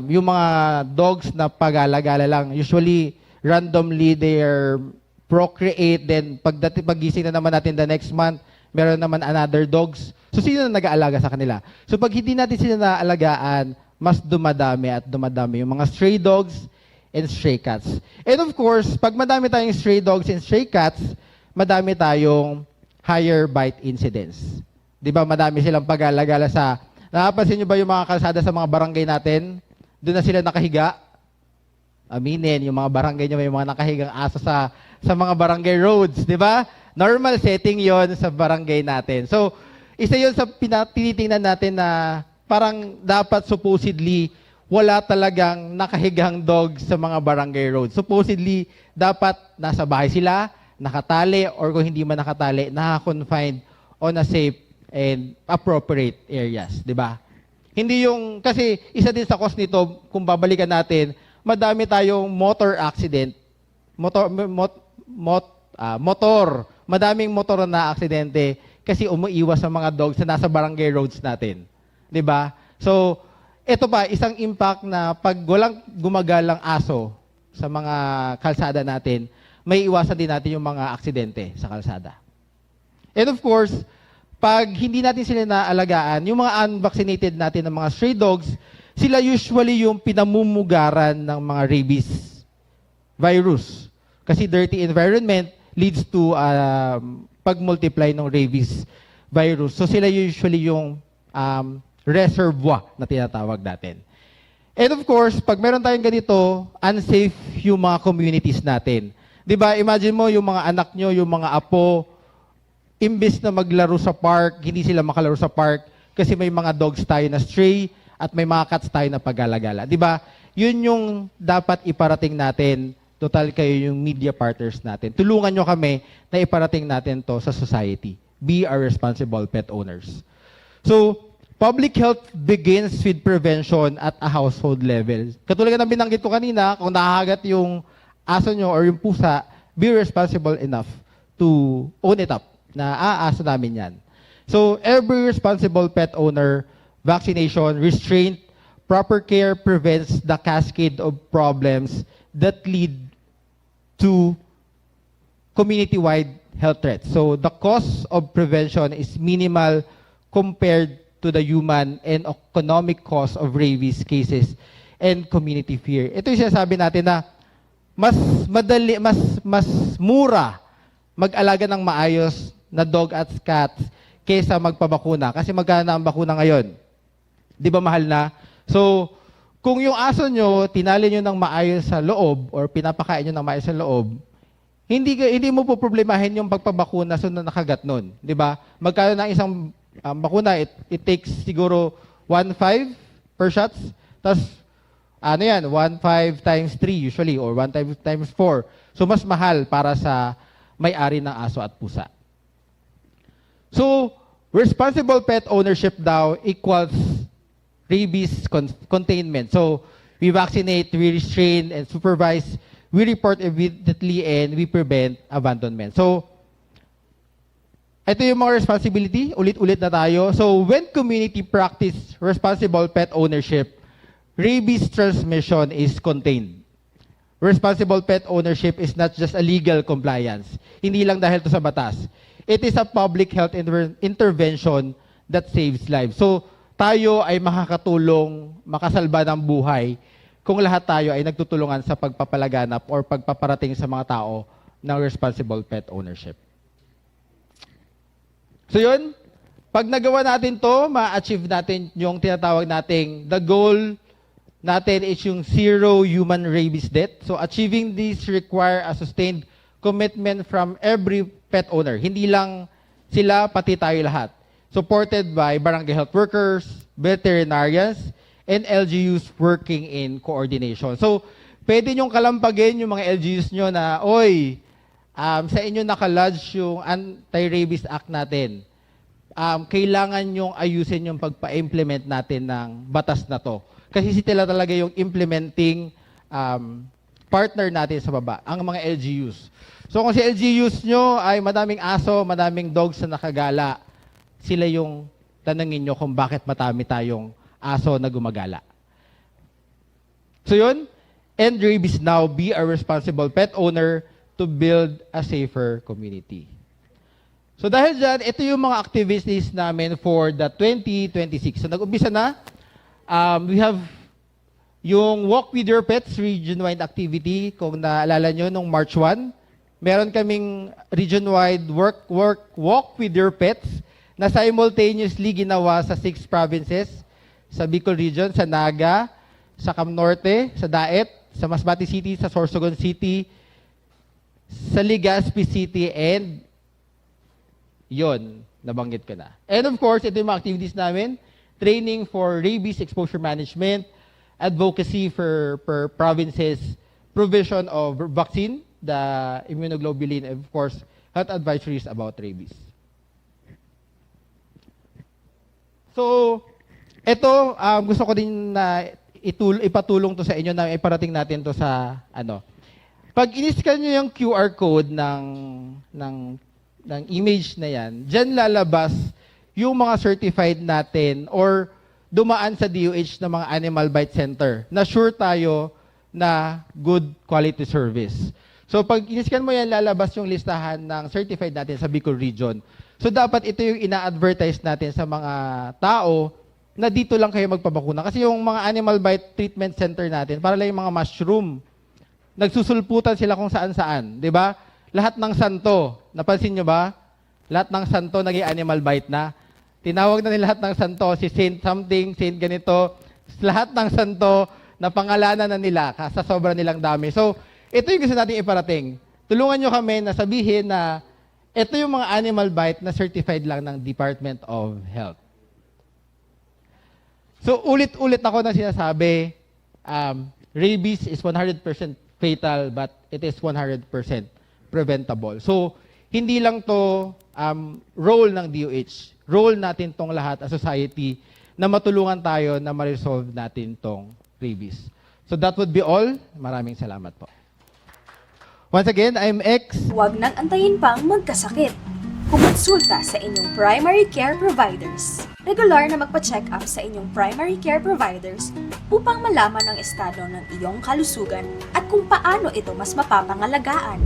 Yung mga dogs na pag-alagala lang, usually, randomly, they are procreate, then paggising na naman natin the next month, meron naman another dogs. So, sino na nag-aalaga sa kanila? So, pag hindi natin sila naalagaan, mas dumadami at dumadami yung mga stray dogs and stray cats. And of course, pag madami tayong stray dogs and stray cats, madami tayong higher bite incidence. Di ba, madami silang pag-alagala sa... Nakapansin nyo ba yung mga kalsada sa mga barangay natin? Doon na sila nakahiga. Aminin, yung mga barangay nyo, may mga nakahigang aso sa mga barangay roads, di ba? Normal setting yon sa barangay natin. So, isa yun sa tinitingnan natin na parang dapat supposedly wala talagang nakahigang dog sa mga barangay roads. Supposedly, dapat nasa bahay sila, nakatali, or kung hindi man nakatali, naka-confined on a safe and appropriate areas, di ba? Hindi yung, kasi isa din sa cause nito, kung babalikan natin, madami tayong motor accident, madaming motor na aksidente kasi umuiwas sa mga dogs na nasa barangay roads natin. Di ba? So, ito pa, isang impact na pag walang gumagalang aso sa mga kalsada natin, may iwasan din natin yung mga aksidente sa kalsada. And of course, pag hindi natin sila naalagaan, yung mga unvaccinated natin ng mga stray dogs, sila usually yung pinamumugaran ng mga rabies virus. Kasi dirty environment leads to pag-multiply ng rabies virus. So sila usually yung reservoir na tinatawag natin. And of course, pag meron tayong ganito, unsafe yung mga communities natin. 'Di ba? Imagine mo yung mga anak nyo, yung mga apo, imbes na maglaro sa park, hindi sila makalaro sa park kasi may mga dogs tayo na stray at may mga cats tayo na pag-alagala. 'Di ba? Yun yung dapat iparating natin. Total kayo yung media partners natin. Tulungan nyo kami na iparating natin to sa society. Be our responsible pet owners. So, public health begins with prevention at a household level. Katulad ng binanggit ko kanina, kung nakahagat yung aso nyo or yung pusa, be responsible enough to own it up na aso namin yan. So, every responsible pet owner, vaccination, restraint, proper care prevents the cascade of problems that lead to community-wide health threats. So, the cost of prevention is minimal compared to the human and economic cost of rabies cases and community fear. Ito yung sinasabi natin na mas mura mag-alaga ng maayos na dog at cats kaysa magpabakuna. Kasi magkano na ang bakuna ngayon? Di ba mahal na? So, kung yung aso nyo, tinali nyo ng maayos sa loob or pinapakain nyo ng maayos sa loob, hindi mo po problemahin yung pagpabakuna so na nakagat nun. Di ba? Magkano ng isang bakuna, it takes siguro 1.5 per shots. Tapos, 1.5 times 3 usually or 1 times 4. So, mas mahal para sa may-ari ng aso at pusa. So, responsible pet ownership daw equals rabies containment. So, we vaccinate, we restrain, and supervise, we report immediately, and we prevent abandonment. So, ito yung mga responsibility. Ulit-ulit na tayo. So, when community practice responsible pet ownership, rabies transmission is contained. Responsible pet ownership is not just a legal compliance. Hindi lang dahil to sa batas. It is a public health intervention that saves lives. So, tayo ay makakatulong, makasalba ng buhay kung lahat tayo ay nagtutulungan sa pagpapalaganap or pagpaparating sa mga tao ng responsible pet ownership. So yun, pag nagawa natin to, ma-achieve natin yung tinatawag nating the goal natin is yung zero human rabies death. So achieving this require a sustained commitment from every pet owner. Hindi lang sila, pati tayo lahat. Supported by barangay health workers, veterinarians, and LGUs working in coordination. So, pwede nyong kalampagin yung mga LGUs nyo na, oy, sa inyo nakalodge yung Anti-Rabies Act natin. Kailangan nyong ayusin yung pagpa-implement natin ng batas na to. Kasi sila talaga yung implementing partner natin sa baba, ang mga LGUs. So, kung si LGUs nyo ay madaming aso, madaming dogs na nakagala, sila yung tanungin nyo kung bakit matami tayong aso na gumagala. So yun, end rabies now, be a responsible pet owner to build a safer community. So dahil dyan, ito yung mga activities namin for the 2026. So nag-umpisa na, we have yung Walk with Your Pets region-wide activity, kung naalala nyo, nung March 1. Meron kaming region-wide Walk with Your Pets na simultaneously ginawa sa 6 provinces, sa Bicol Region, sa Naga, sa Cam Norte, sa Daet, sa Masbate City, sa Sorsogon City, sa Legazpi City, and yon, nabanggit ko na. And of course, ito yung mga activities namin, training for rabies exposure management, advocacy for provinces, provision of vaccine, the immunoglobulin, and of course, health advisories about rabies. So, ito, gusto ko din na ipatulong to sa inyo na iparating natin to sa, pag in-scan nyo yung QR code ng image na yan, dyan lalabas yung mga certified natin or dumaan sa DOH na mga animal bite center na sure tayo na good quality service. So, pag in-scan mo yan, lalabas yung listahan ng certified natin sa Bicol Region. So, dapat ito yung ina-advertise natin sa mga tao na dito lang kayo magpabakuna. Kasi yung mga animal bite treatment center natin, para lang yung mga mushroom, nagsusulputan sila kung saan-saan. Di ba? Lahat ng santo, napansin nyo ba? Lahat ng santo naging animal bite na. Tinawag na nila lahat ng santo, si Saint something, Saint ganito. Lahat ng santo, na pangalanan na nila sa sobrang nilang dami. So, ito yung gusto natin iparating. Tulungan nyo kami na sabihin na ito yung mga animal bite na certified lang ng Department of Health. So, ulit-ulit ako na sinasabi, rabies is 100% fatal, but it is 100% preventable. So, hindi lang to role ng DOH. Role natin tong lahat as society na matulungan tayo na ma-resolve natin tong rabies. So, that would be all. Maraming salamat po. Once again, I'm X. Huwag nang antayin pang magkasakit. Kumonsulta sa inyong primary care providers. Regular na magpa-check up sa inyong primary care providers upang malaman ang estado ng iyong kalusugan at kung paano ito mas mapapangalagaan.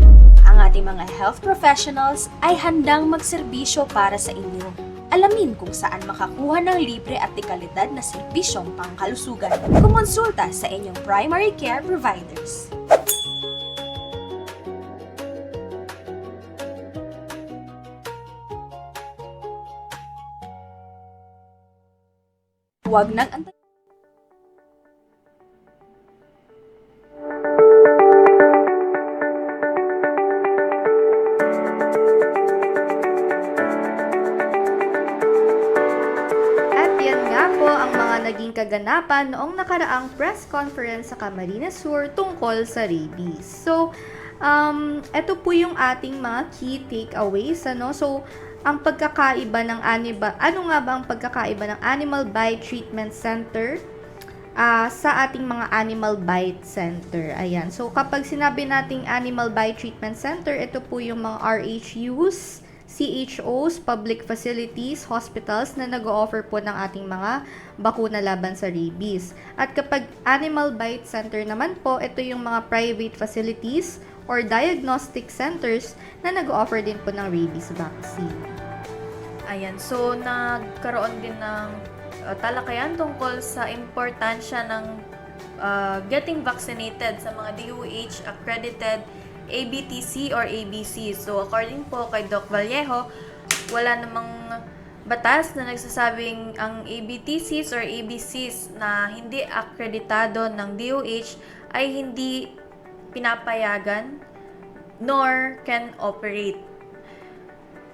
Ang ating mga health professionals ay handang magserbisyo para sa inyo. Alamin kung saan makakuha ng libre at dekalidad na serbisyong pangkalusugan. Kumonsulta sa inyong primary care providers. Huwag nang antayin. At yan nga po ang mga naging kaganapan noong nakaraang press conference sa Camarines Sur tungkol sa rabies. So, ito po yung ating mga key takeaways, So, ang pagkakaiba ng ano nga ba ang pagkakaiba ng Animal Bite Treatment Center sa ating mga Animal Bite Center? Ayan. So, kapag sinabi nating Animal Bite Treatment Center, ito po yung mga RHUs, CHOs, public facilities, hospitals na nag-o-offer po ng ating mga bakuna laban sa rabies. At kapag Animal Bite Center naman po, ito yung mga private facilities or diagnostic centers na nag-offer din po ng rabies vaccine. Ayan, so nagkaroon din ng talakayan tungkol sa importansya ng getting vaccinated sa mga DOH accredited ABTC or ABC. So according po kay Doc Vallejo, wala namang batas na nagsasabing ang ABTCs or ABCs na hindi akreditado ng DOH ay hindi pinapayagan nor can operate.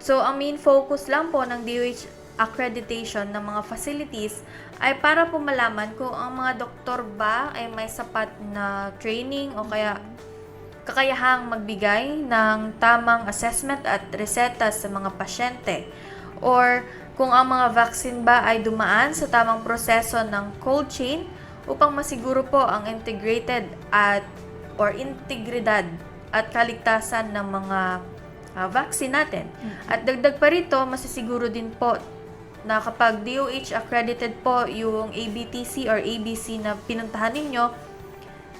So ang main focus lang po ng DOH accreditation ng mga facilities ay para po malaman kung ang mga doktor ba ay may sapat na training o kaya kakayahang magbigay ng tamang assessment at reseta sa mga pasyente, or kung ang mga vaccine ba ay dumaan sa tamang proseso ng cold chain upang masiguro po ang integrated or integridad at kaligtasan ng mga vaccine natin. At dagdag pa rito, masisiguro din po na kapag DOH accredited po yung ABTC or ABC na pinuntahan ninyo,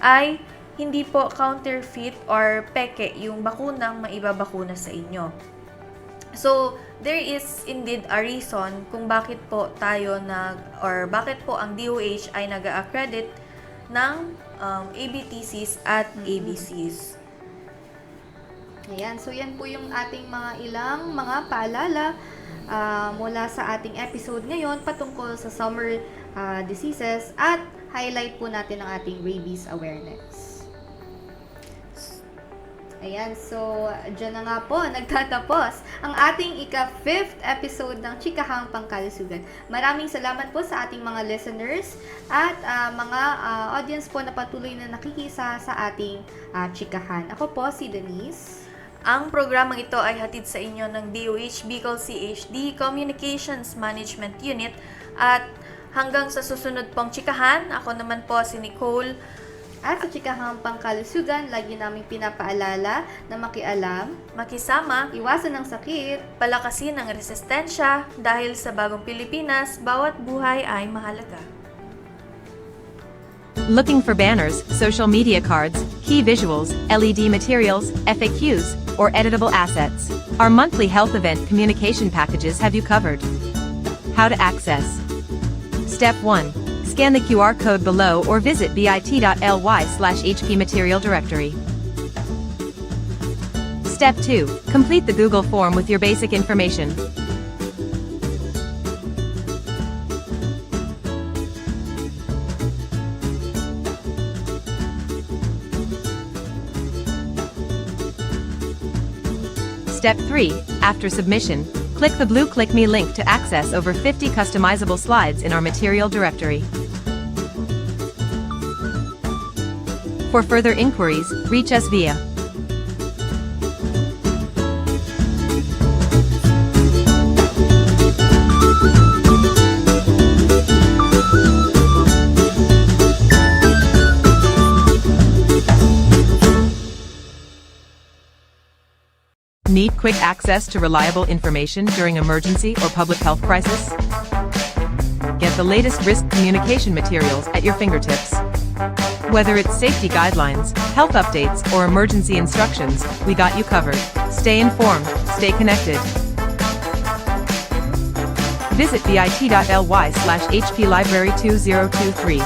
ay hindi po counterfeit or peke yung bakunang maibabakuna sa inyo. So, there is indeed a reason kung bakit po tayo bakit po ang DOH ay nag-accredit ng ABTCs at ABCs. Ayan, so yan po yung ating ilang mga paalala mula sa ating episode ngayon patungkol sa summer diseases, at highlight po natin ang ating rabies awareness. Ayan, so dyan na nga po nagtatapos ang ating ika-5th episode ng Chikahang Pangkalusugan. Maraming salamat po sa ating mga listeners at mga audience po na patuloy na nakikisa sa ating chikahan. Ako po si Denise. Ang programang ito ay hatid sa inyo ng DOH Bicol CHD Communications Management Unit, at hanggang sa susunod pong chikahan, ako naman po si Nicole. At sa Chikahang Pangkalusugan, lagi namin pinapaalala na makialam, Makisama, iwasan ng sakit, palakasin ang resistensya, dahil sa bagong Pilipinas, bawat buhay ay mahalaga. Looking for banners, social media cards, key visuals, LED materials, FAQs, or editable assets? Our monthly health event communication packages have you covered. How to access. Step 1. Scan the QR code below or visit bit.ly/HP Material Directory. Step 2. Complete the Google form with your basic information. Step 3. After submission, click the blue Click Me link to access over 50 customizable slides in our Material Directory. For further inquiries, reach us via Need quick access to reliable information during emergency or public health crisis? Get the latest risk communication materials at your fingertips. Whether it's safety guidelines, health updates, or emergency instructions, we got you covered. Stay informed, stay connected. Visit bit.ly/HP Library 2023.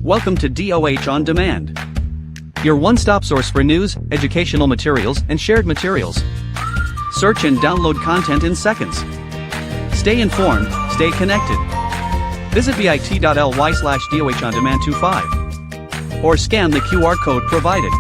Welcome to DOH On Demand, your one-stop source for news, educational materials, and shared materials. Search and download content in seconds. Stay informed, stay connected. Visit bit.ly/DOH On Demand 25 or scan the QR code provided.